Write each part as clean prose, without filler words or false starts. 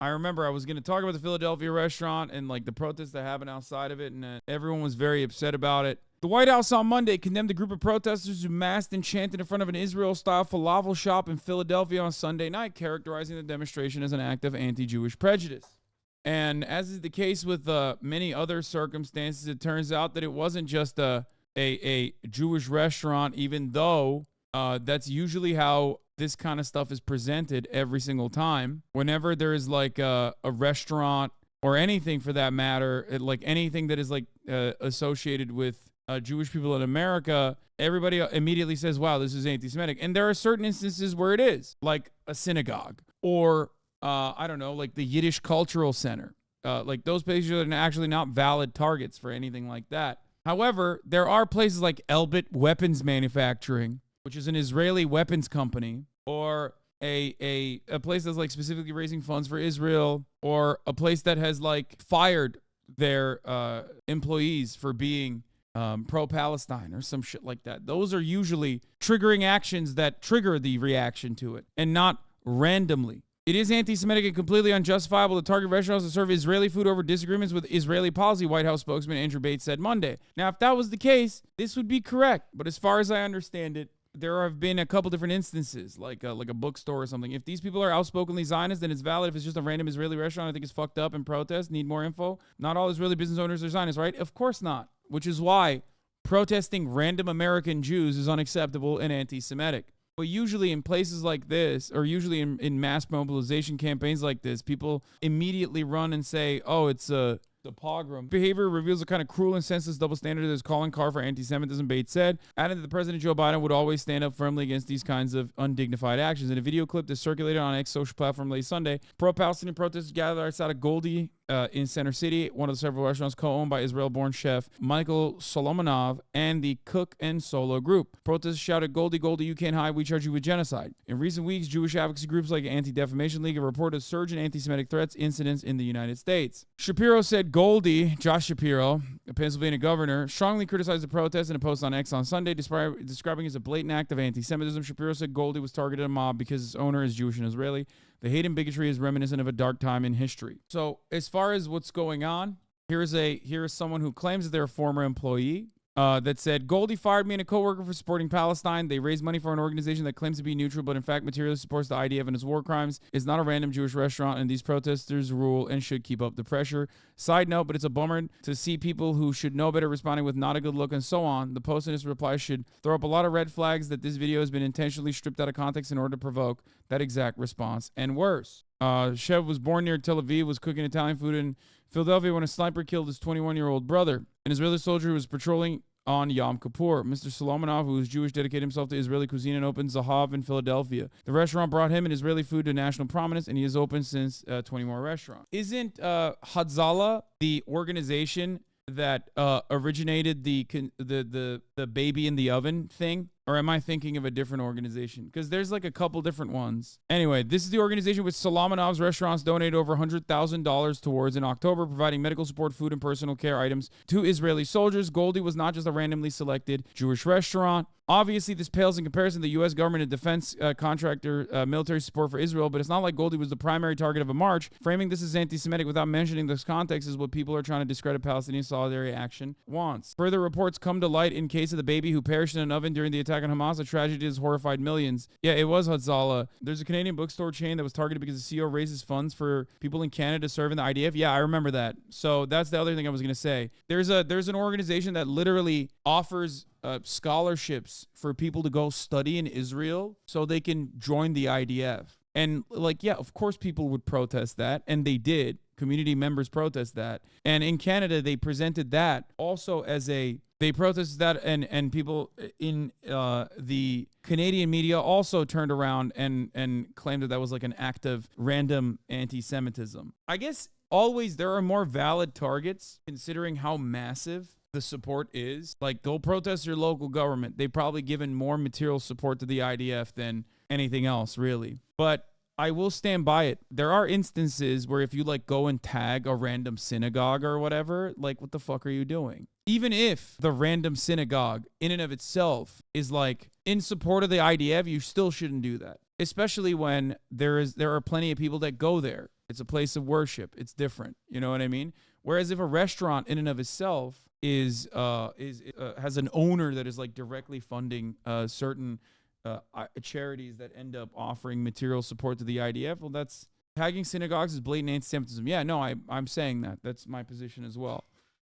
I remember I was going to talk about the Philadelphia restaurant and like the protests that happened outside of it, and everyone was very upset about it. The White House on Monday condemned a group of protesters who masked and chanted in front of an Israel-style falafel shop in Philadelphia on Sunday night, characterizing the demonstration as an act of anti-Jewish prejudice. And as is the case with many other circumstances, it turns out that it wasn't just a Jewish restaurant, even though that's usually how this kind of stuff is presented every single time. Whenever there is like a restaurant or anything for that matter, like anything that is like associated with Jewish people in America, everybody immediately says, wow, this is anti-Semitic. And there are certain instances where it is, like a synagogue or, I don't know, like the Yiddish Cultural Center. Like those places are actually not valid targets for anything like that. However, there are places like Elbit Weapons Manufacturing, which is an Israeli weapons company, or a place that's like specifically raising funds for Israel, or a place that has like fired their employees for being pro-Palestine or some shit like that. Those are usually triggering actions that trigger the reaction to it, and not randomly. It is anti-Semitic and completely unjustifiable to target restaurants that serve Israeli food over disagreements with Israeli policy, White House spokesman Andrew Bates said Monday. Now, if that was the case, this would be correct. But as far as I understand it, there have been a couple different instances, like a bookstore or something. If these people are outspokenly Zionist, then it's valid. If it's just a random Israeli restaurant, I think it's fucked up and protest, need more info. Not all Israeli business owners are Zionists, right? Of course not. Which is why protesting random American Jews is unacceptable and anti-Semitic. But usually in places like this, or usually in mass mobilization campaigns like this, people immediately run and say, oh, it's a pogrom. Behavior reveals a kind of cruel and senseless double standard that is calling card for anti-Semitism, Bates said, adding that the President Joe Biden would always stand up firmly against these kinds of undignified actions. In a video clip that circulated on X social platform late Sunday, pro-Palestinian protesters gathered outside of Goldie in Center City, one of the several restaurants co-owned by Israel-born chef Michael Solomonov and the Cook and Solo group. Protesters shouted, Goldie, Goldie, you can't hide, we charge you with genocide. In recent weeks, Jewish advocacy groups like Anti-Defamation League have reported a surge in anti-Semitic threats incidents in the United States. Shapiro said Goldie, Josh Shapiro, a Pennsylvania governor, strongly criticized the protest in a post on X on Sunday, describing it as a blatant act of anti-Semitism. Shapiro said Goldie was targeted a mob because its owner is Jewish and Israeli. The hate and bigotry is reminiscent of a dark time in history. So as far as what's going on, here is someone who claims that they're a former employee that said, Goldie fired me and a coworker for supporting Palestine. They raised money for an organization that claims to be neutral, but in fact materially supports the IDF and its war crimes. It's not a random Jewish restaurant, and these protesters rule and should keep up the pressure. Side note, but it's a bummer to see people who should know better responding with not a good look and so on. The post in its reply should throw up a lot of red flags that this video has been intentionally stripped out of context in order to provoke that exact response and worse. Shev was born near Tel Aviv, was cooking Italian food in Philadelphia when a sniper killed his 21-year-old brother, an Israeli soldier who was patrolling on Yom Kippur. Mr. Solomonov, who is Jewish, dedicated himself to Israeli cuisine and opened Zahav in Philadelphia. The restaurant brought him and Israeli food to national prominence, and he has opened since 20 more restaurants. Isn't HasanAbi the organization that originated the baby in the oven thing? Or am I thinking of a different organization? Because there's like a couple different ones. Anyway, this is the organization which Solomonov's restaurants donated over $100,000 towards in October, providing medical support, food, and personal care items to Israeli soldiers. Goldie was not just a randomly selected Jewish restaurant. Obviously, this pales in comparison to the U.S. government and defense contractor military support for Israel, but it's not like Goldie was the primary target of a march. Framing this as anti-Semitic without mentioning this context is what people are trying to discredit Palestinian solidarity action wants. Further reports come to light in case of the baby who perished in an oven during the attack on Hamas, a tragedy that has horrified millions. Yeah, it was HasanAbi. There's a Canadian bookstore chain that was targeted because the CEO raises funds for people in Canada to serve in the IDF. Yeah, I remember that. So that's the other thing I was going to say. There's an organization that literally offers scholarships for people to go study in Israel so they can join the IDF. And like, yeah, of course people would protest that, and they did. Community members protest that. And in Canada, they presented that also as they protested that, and people in the Canadian media also turned around and claimed that was like an act of random anti-Semitism. I guess always there are more valid targets considering how massive the support is. Like, go protest your local government. They've probably given more material support to the IDF than anything else, really. But I will stand by it. There are instances where if you like go and tag a random synagogue or whatever, like, what the fuck are you doing? Even if the random synagogue in and of itself is like in support of the IDF, you still shouldn't do that. Especially when there are plenty of people that go there. It's a place of worship. It's different. You know what I mean? Whereas if a restaurant in and of itself has an owner that is like directly funding certain charities that end up offering material support to the IDF, well, that's tagging synagogues is blatant anti-Semitism. Yeah, no, I'm saying that. That's my position as well.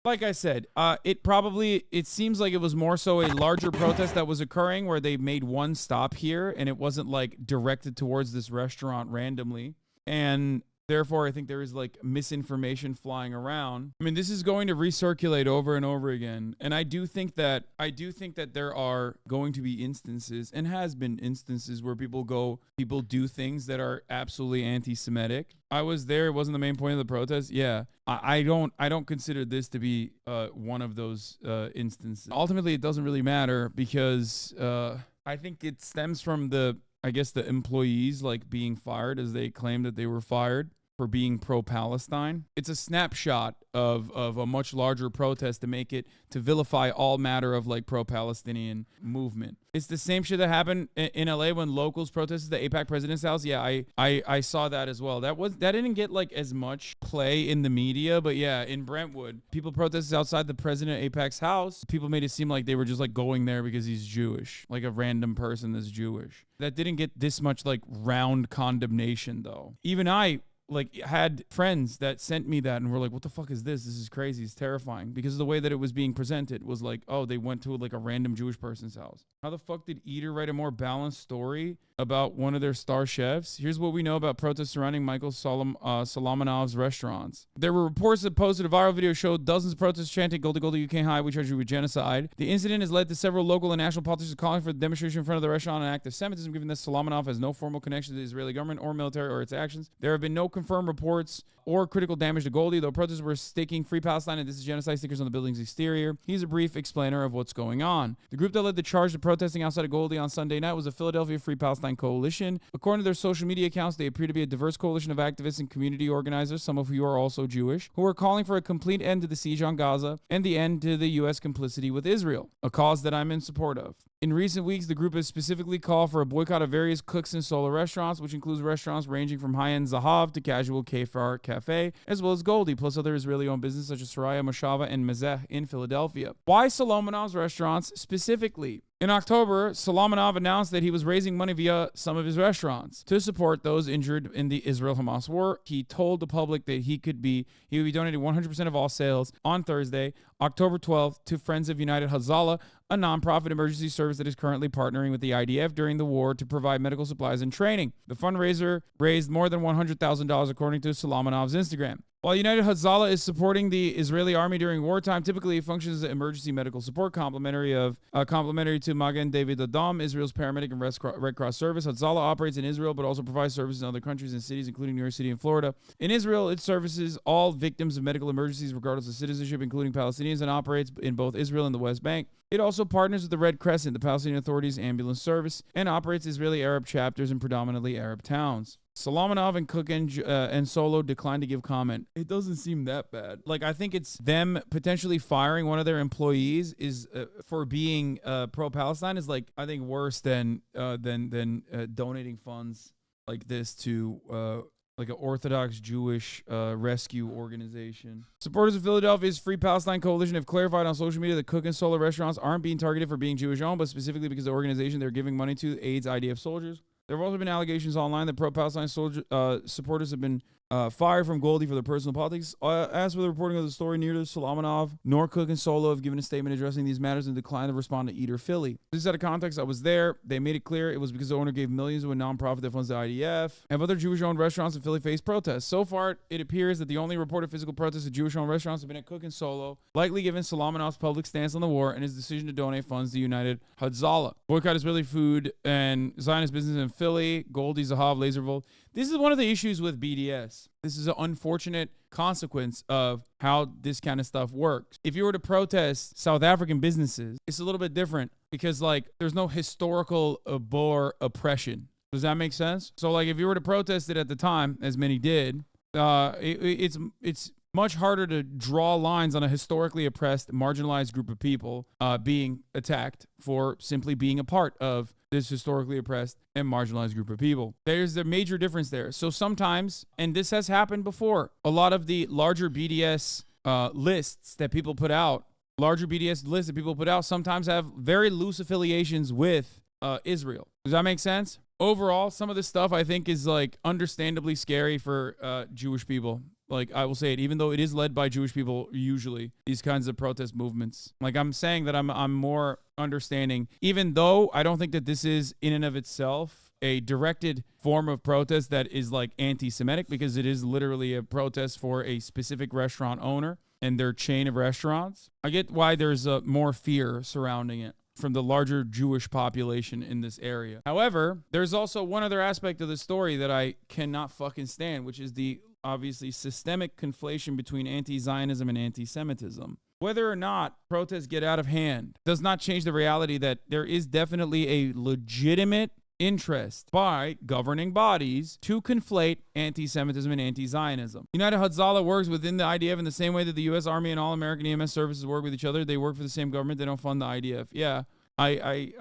Like I said, it seems like it was more so a larger protest that was occurring where they made one stop here and it wasn't like directed towards this restaurant randomly. And therefore, I think there is like misinformation flying around. I mean, this is going to recirculate over and over again. And I do think that there are going to be instances, and has been instances, where people do things that are absolutely anti-Semitic. I was there. It wasn't the main point of the protest. Yeah. I don't consider this to be one of those instances. Ultimately, it doesn't really matter because I think it stems from the employees like being fired, as they claim that they were fired for being pro-Palestine. It's a snapshot of a much larger protest to vilify all matter of like pro-Palestinian movement. It's the same shit that happened in LA when locals protested the AIPAC president's house. Yeah, I saw that as well. That didn't get like as much play in the media, but yeah, in Brentwood, people protested outside the president of AIPAC's house. People made it seem like they were just like going there because he's Jewish, like a random person that's Jewish. That didn't get this much like round condemnation though. Even I like had friends that sent me that and were like, what the fuck is this? This is crazy. It's terrifying. Because of the way that it was being presented was like, oh, they went to like a random Jewish person's house. How the fuck did Eater write a more balanced story about one of their star chefs? Here's what we know about protests surrounding Michael Solomonov's restaurants. There were reports that posted a viral video showed dozens of protesters chanting, Goldie, Goldie, you can't hide. We charge you with genocide. The incident has led to several local and national politicians calling for the demonstration in front of the restaurant an act of Semitism, given that Solomonov has no formal connection to the Israeli government or military or its actions. There have been no confirmed reports or critical damage to Goldie, though protesters were staking Free Palestine and This is Genocide stickers on the building's exterior. He's a brief explainer of what's going on. The group that led the charge to protesting outside of Goldie on Sunday night was the Philadelphia Free Palestine Coalition. According to their social media accounts, they appear to be a diverse coalition of activists and community organizers, some of who are also Jewish, who are calling for a complete end to the siege on Gaza and the end to the U.S. complicity with Israel, a cause that I'm in support of. In recent weeks, the group has specifically called for a boycott of various cooks and solo restaurants, which includes restaurants ranging from high-end Zahav to casual Kefar Cafe, as well as Goldie, plus other Israeli-owned businesses such as Soraya, Moshava, and Mezeh in Philadelphia. Why Solomonov's restaurants specifically? In October, Solomonov announced that he was raising money via some of his restaurants to support those injured in the Israel-Hamas war. He told the public that he would be donating 100% of all sales on Thursday, October 12th, to Friends of United Hazala, a nonprofit emergency service that is currently partnering with the IDF during the war to provide medical supplies and training. The fundraiser raised more than $100,000 according to Solomonov's Instagram. While United Hazala is supporting the Israeli army during wartime, typically it functions as an emergency medical support complementary to Magen David Adom, Israel's paramedic and Red Cross service. Hazala operates in Israel but also provides services in other countries and cities, including New York City and Florida. In Israel, it services all victims of medical emergencies regardless of citizenship, including Palestinians, and operates in both Israel and the West Bank. It also partners with the Red Crescent, the Palestinian Authority's ambulance service, and operates Israeli Arab chapters in predominantly Arab towns. Solomonov and Cook and Solo declined to give comment. It doesn't seem that bad. Like, I think it's them potentially firing one of their employees is for being pro-Palestine is like, I think, worse than donating funds like this to like an Orthodox Jewish rescue organization. Supporters of Philadelphia's Free Palestine Coalition have clarified on social media that Cook and Solo restaurants aren't being targeted for being Jewish-owned, but specifically because the organization they're giving money to aids IDF soldiers. There have also been allegations online that pro-Palestine supporters have been fired from Goldie for their personal politics. As for the reporting of the story, neither Solomonov nor Cook and Solo have given a statement addressing these matters and declined to respond to Eater Philly. This is out of context. I was there. They made it clear it was because the owner gave millions to a nonprofit that funds the IDF, and other Jewish-owned restaurants in Philly faced protests. So far, it appears that the only reported physical protests at Jewish-owned restaurants have been at Cook and Solo, likely given Solomonov's public stance on the war and his decision to donate funds to United Hazala. Boycott Israeli food and Zionist business in Philly, Goldie, Zahav, Laservolt. This is one of the issues with BDS. This is an unfortunate consequence of how this kind of stuff works. If you were to protest South African businesses, it's a little bit different because, like, there's no historical Boer oppression. Does that make sense? So, like, if you were to protest it at the time, as many did, it's much harder to draw lines on a historically oppressed, marginalized group of people being attacked for simply being a part of this historically oppressed and marginalized group of people. There's the major difference there. So sometimes, and this has happened before, a lot of the larger BDS lists that people put out, sometimes have very loose affiliations with Israel. Does that make sense? Overall, some of this stuff I think is like understandably scary for Jewish people. Like, I will say it, even though it is led by Jewish people, usually, these kinds of protest movements. Like, I'm saying that I'm more understanding, even though I don't think that this is, in and of itself, a directed form of protest that is, like, anti-Semitic, because it is literally a protest for a specific restaurant owner and their chain of restaurants. I get why there's more fear surrounding it from the larger Jewish population in this area. However, there's also one other aspect of the story that I cannot fucking stand, which is the obviously systemic conflation between anti-Zionism and anti-Semitism. Whether or not protests get out of hand does not change the reality that there is definitely a legitimate interest by governing bodies to conflate anti-Semitism and anti-Zionism. United Hatzalah works within the IDF in the same way that the U.S. Army and all American EMS services work with each other. They work for the same government. They don't fund the IDF. Yeah. I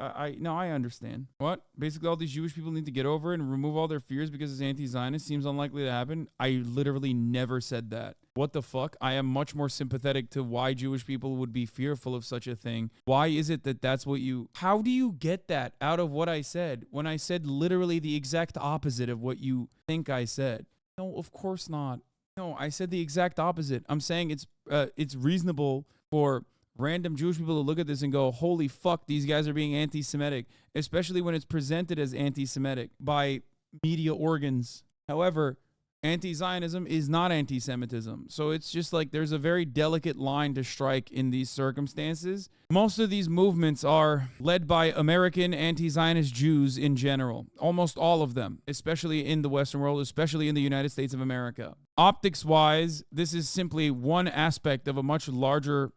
understand. What? Basically, all these Jewish people need to get over it and remove all their fears because it's anti-Zionist. Seems unlikely to happen. I literally never said that. What the fuck? I am much more sympathetic to why Jewish people would be fearful of such a thing. Why is it that that's what you... How do you get that out of what I said when I said literally the exact opposite of what you think I said? No, of course not. No, I said the exact opposite. I'm saying it's reasonable for random Jewish people to look at this and go, holy fuck, these guys are being anti-Semitic, especially when it's presented as anti-Semitic by media organs. However, anti-Zionism is not anti-Semitism. So it's just like there's a very delicate line to strike in these circumstances. Most of these movements are led by American anti-Zionist Jews in general. Almost all of them, especially in the Western world, especially in the United States of America. Optics-wise, this is simply one aspect of a much larger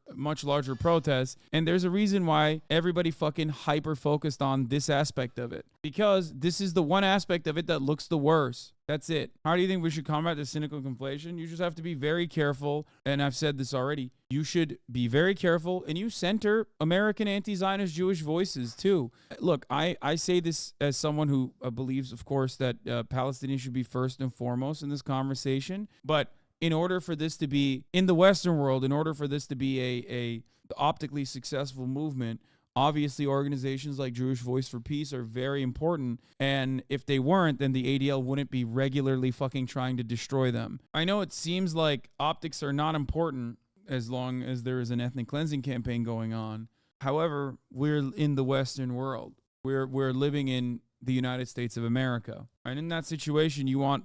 protest, and there's a reason why everybody fucking hyper-focused on this aspect of it. Because this is the one aspect of it that looks the worst. That's it. How do you think we should combat this cynical conflation? You just have to be very careful, and I've said this already. You should be very careful, and you center American anti-Zionist Jewish voices, too. Look, I say this as someone who believes, of course, that Palestinians should be first and foremost in this conversation. But in order for this to be, in the Western world, in order for this to be a optically successful movement, obviously organizations like Jewish Voice for Peace are very important. And if they weren't, then the ADL wouldn't be regularly fucking trying to destroy them. I know it seems like optics are not important as long as there is an ethnic cleansing campaign going on. However, we're in the Western world. We're living in the United States of America. And in that situation, you want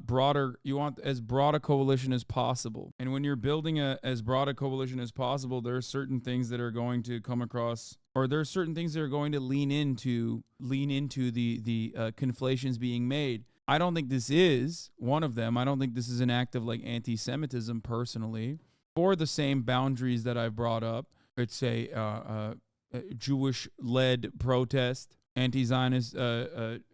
as broad a coalition as possible. And when you're building as broad a coalition as possible, there are certain things that are going to come across, or there are certain things that are going to lean into the conflations being made. I don't think this is one of them. I don't think this is an act of like anti-Semitism personally, for the same boundaries that I've brought up. It's a Jewish-led protest. Anti-Zionist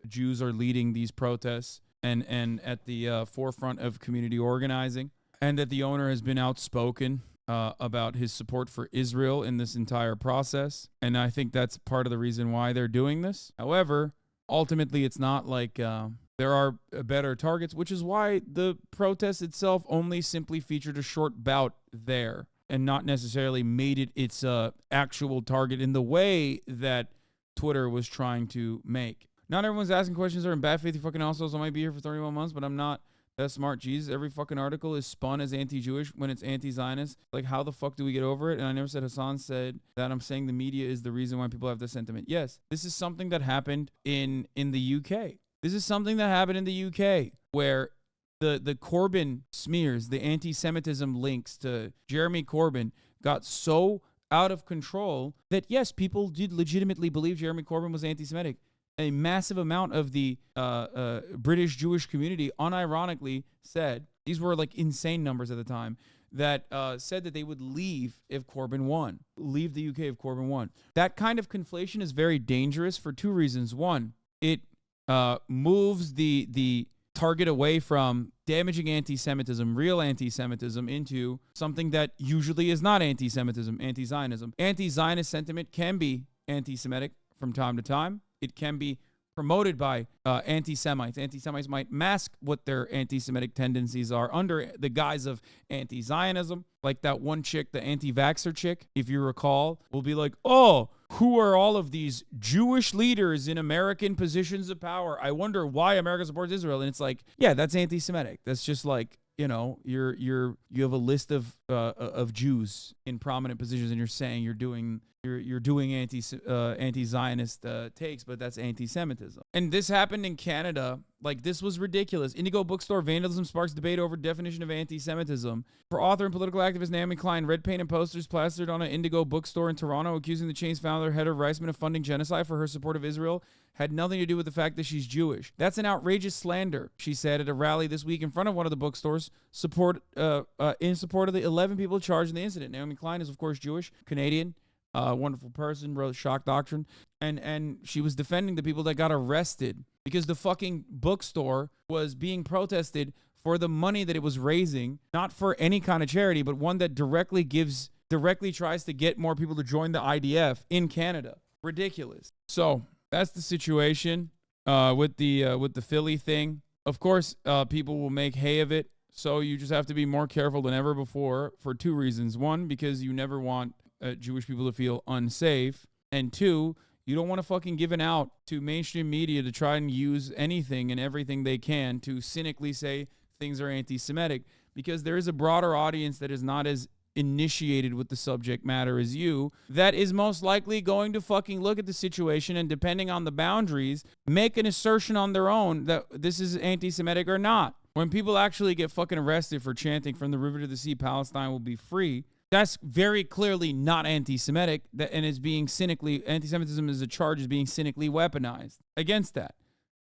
Jews are leading these protests and at the forefront of community organizing, and that the owner has been outspoken about his support for Israel in this entire process. And I think that's part of the reason why they're doing this. However, ultimately, it's not like there are better targets, which is why the protest itself only simply featured a short bout there and not necessarily made it its actual target in the way that Twitter was trying to make. Not everyone's asking questions are in bad faith. You fucking assholes. I might be here for 31 months, but I'm not that smart. Jesus, every fucking article is spun as anti-Jewish when it's anti-Zionist. Like, how the fuck do we get over it? And I never said Hassan said that I'm saying the media is the reason why people have this sentiment. Yes, this is something that happened in the UK. This is something that happened in the UK where the Corbyn smears, the anti-Semitism links to Jeremy Corbyn got so out of control that, yes, people did legitimately believe Jeremy Corbyn was anti-Semitic. A massive amount of the British Jewish community unironically said, these were like insane numbers at the time, that said that they would leave if Corbyn won, leave the UK if Corbyn won. That kind of conflation is very dangerous for two reasons. One, it moves the target away from damaging anti-Semitism, real anti-Semitism, into something that usually is not anti-Semitism, anti-Zionism. Anti-Zionist sentiment can be anti-Semitic from time to time. It can be promoted by anti-Semites. Anti-Semites might mask what their anti-Semitic tendencies are under the guise of anti-Zionism. Like that one chick, the anti-vaxxer chick, if you recall, will be like, oh, who are all of these Jewish leaders in American positions of power? I wonder why America supports Israel. And it's like, yeah, that's anti-Semitic. That's just like, you know, you have a list of Jews in prominent positions, and you're saying you're doing anti-Zionist takes, but that's anti-Semitism. And this happened in Canada. Like, this was ridiculous. Indigo bookstore vandalism sparks debate over definition of anti-Semitism. For author and political activist Naomi Klein, red paint and posters plastered on an Indigo bookstore in Toronto accusing the chain's founder, Heather Reisman, of funding genocide for her support of Israel had nothing to do with the fact that she's Jewish. That's an outrageous slander, she said at a rally this week in front of one of the bookstores in support of the 11 people charged in the incident. Naomi Klein is, of course, Jewish, Canadian, wonderful person, wrote Shock Doctrine, and she was defending the people that got arrested because the fucking bookstore was being protested for the money that it was raising, not for any kind of charity, but one that directly tries to get more people to join the IDF in Canada. Ridiculous. So that's the situation with the Philly thing. Of course, people will make hay of it. So you just have to be more careful than ever before for two reasons. One, because you never want Jewish people to feel unsafe. And two, you don't want to fucking give it out to mainstream media to try and use anything and everything they can to cynically say things are anti-Semitic, because there is a broader audience that is not as initiated with the subject matter as you, that is most likely going to fucking look at the situation and, depending on the boundaries, make an assertion on their own that this is anti-Semitic or not. When people actually get fucking arrested for chanting "from the river to the sea, Palestine will be free," that's very clearly not anti-Semitic, and is being cynically, anti-Semitism as a charge is being cynically weaponized against that.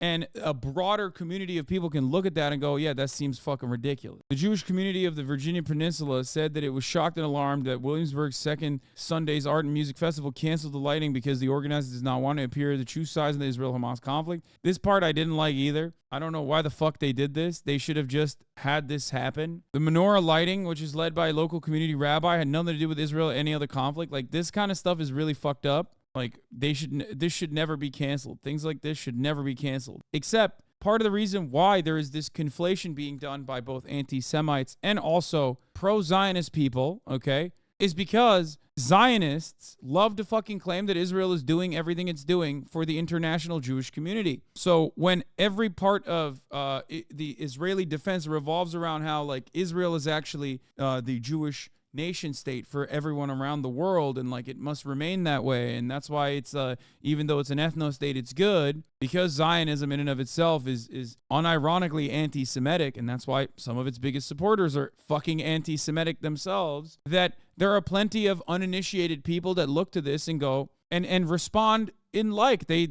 And a broader community of people can look at that and go, yeah, that seems fucking ridiculous. The Jewish community of the Virginia Peninsula said that it was shocked and alarmed that Williamsburg's second Sunday's Art and Music Festival canceled the lighting because the organizers did not want to appear the true size of the Israel-Hamas conflict. This part I didn't like either. I don't know why the fuck they did this. They should have just had this happen. The menorah lighting, which is led by a local community rabbi, had nothing to do with Israel or any other conflict. Like, this kind of stuff is really fucked up. Like, this should never be canceled. Things like this should never be canceled. Except part of the reason why there is this conflation being done by both anti-Semites and also pro-Zionist people, okay, is because Zionists love to fucking claim that Israel is doing everything it's doing for the international Jewish community. So when every part of the Israeli defense revolves around how, like, Israel is actually the Jewish nation state for everyone around the world, and like it must remain that way, and that's why it's even though it's an ethno state, it's good, because Zionism in and of itself is unironically anti-Semitic, and that's why some of its biggest supporters are fucking anti-Semitic themselves. That there are plenty of uninitiated people that look to this and go and respond in like they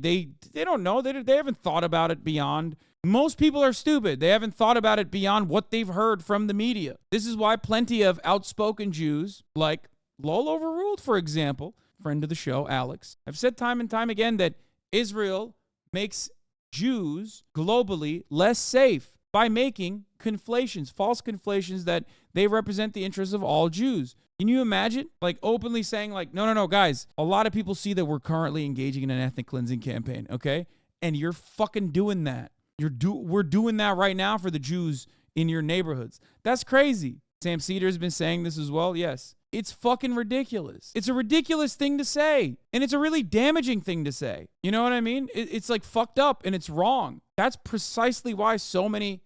don't know, they haven't thought about it beyond. Most people are stupid. They haven't thought about it beyond what they've heard from the media. This is why plenty of outspoken Jews, like Lol Overruled, for example, friend of the show, Alex, have said time and time again that Israel makes Jews globally less safe by making conflations, false conflations that they represent the interests of all Jews. Can you imagine, like, openly saying, like, no, guys, a lot of people see that we're currently engaging in an ethnic cleansing campaign, okay? And you're fucking doing that. We're doing that right now for the Jews in your neighborhoods. That's crazy. Sam Cedar has been saying this as well. Yes. It's fucking ridiculous. It's a ridiculous thing to say. And it's a really damaging thing to say. You know what I mean? It's like fucked up and it's wrong. That's precisely why so many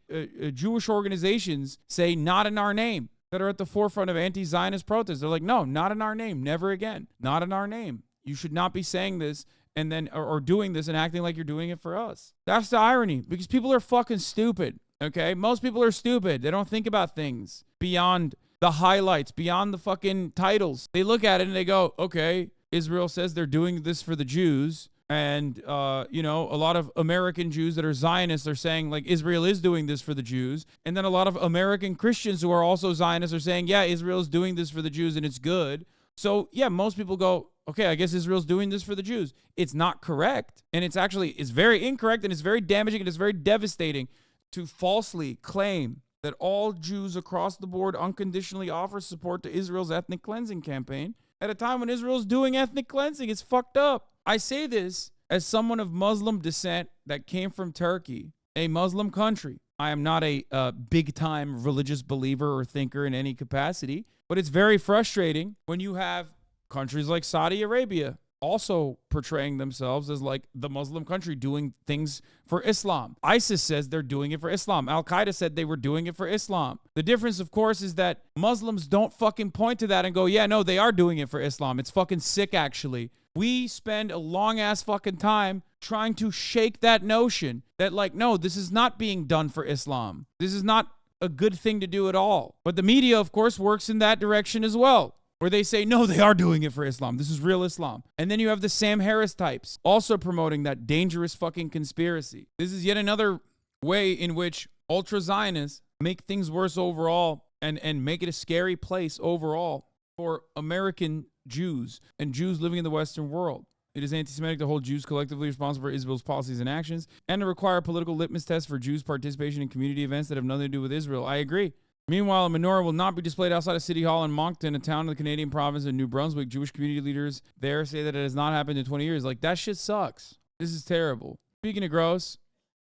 Jewish organizations say not in our name, that are at the forefront of anti-Zionist protests. They're like, no, not in our name. Never again. Not in our name. You should not be saying this and then or doing this and acting like you're doing it for us. That's the irony, because people are fucking stupid, okay? Most people are stupid. They don't think about things beyond the highlights, beyond the fucking titles. They look at it and they go, okay, Israel says they're doing this for the Jews. And, a lot of American Jews that are Zionists are saying, like, Israel is doing this for the Jews. And then a lot of American Christians who are also Zionists are saying, yeah, Israel is doing this for the Jews and it's good. So, yeah, most people go, okay, I guess Israel's doing this for the Jews. It's not correct. And it's very incorrect, and it's very damaging, and it's very devastating to falsely claim that all Jews across the board unconditionally offer support to Israel's ethnic cleansing campaign at a time when Israel's doing ethnic cleansing. It's fucked up. I say this as someone of Muslim descent that came from Turkey, a Muslim country. I am not a big-time religious believer or thinker in any capacity, but it's very frustrating when you have countries like Saudi Arabia also portraying themselves as like the Muslim country doing things for Islam. ISIS says they're doing it for Islam. Al-Qaeda said they were doing it for Islam. The difference, of course, is that Muslims don't fucking point to that and go, yeah, no, they are doing it for Islam. It's fucking sick, actually. We spend a long-ass fucking time trying to shake that notion that, like, no, this is not being done for Islam. This is not a good thing to do at all. But the media, of course, works in that direction as well, where they say, no, they are doing it for Islam. This is real Islam. And then you have the Sam Harris types also promoting that dangerous fucking conspiracy. This is yet another way in which ultra-Zionists make things worse overall and make it a scary place overall for American Jews and Jews living in the Western world. It is anti-Semitic to hold Jews collectively responsible for Israel's policies and actions and to require a political litmus test for Jews' participation in community events that have nothing to do with Israel. I agree. Meanwhile, a menorah will not be displayed outside of City Hall in Moncton, a town in the Canadian province of New Brunswick. Jewish community leaders there say that it has not happened in 20 years. Like, that shit sucks. This is terrible. Speaking of gross,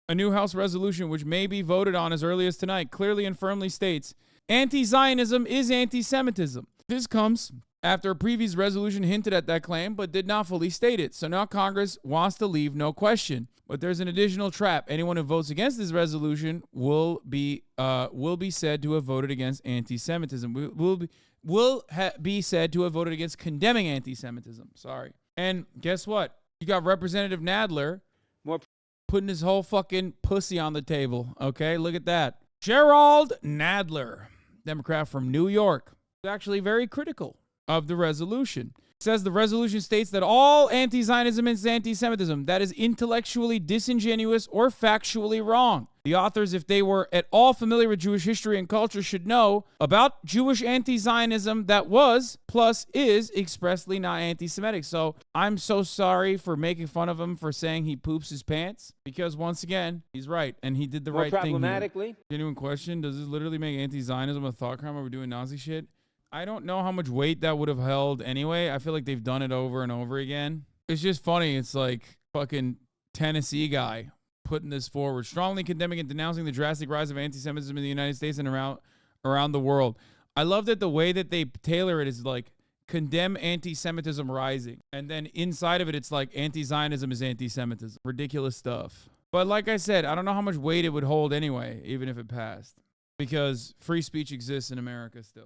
a new House resolution, which may be voted on as early as tonight, clearly and firmly states, anti-Zionism is anti-Semitism. This comes after a previous resolution hinted at that claim, but did not fully state it. So now Congress wants to leave no question. But there's an additional trap. Anyone who votes against this resolution will be said to have voted against anti-Semitism. Will be said to have voted against condemning anti-Semitism. Sorry. And guess what? You got Representative Nadler putting his whole fucking pussy on the table. Okay, look at that. Gerald Nadler, Democrat from New York, is actually very critical of the resolution. It says the resolution states that all anti-Zionism is anti-Semitism. That is intellectually disingenuous or factually wrong. The authors, if they were at all familiar with Jewish history and culture, should know about Jewish anti-Zionism that was, plus is, expressly not anti-Semitic. So I'm so sorry for making fun of him for saying he poops his pants, because once again, he's right, and he did the right thing here. Genuine question, does this literally make anti-Zionism a thought crime over doing Nazi shit? I don't know how much weight that would have held anyway. I feel like they've done it over and over again. It's just funny. It's like fucking Tennessee guy putting this forward, strongly condemning and denouncing the drastic rise of anti-Semitism in the United States and around the world. I love that the way that they tailor it is like condemn anti-Semitism rising. And then inside of it, it's like anti-Zionism is anti-Semitism. Ridiculous stuff. But like I said, I don't know how much weight it would hold anyway, even if it passed. Because free speech exists in America still.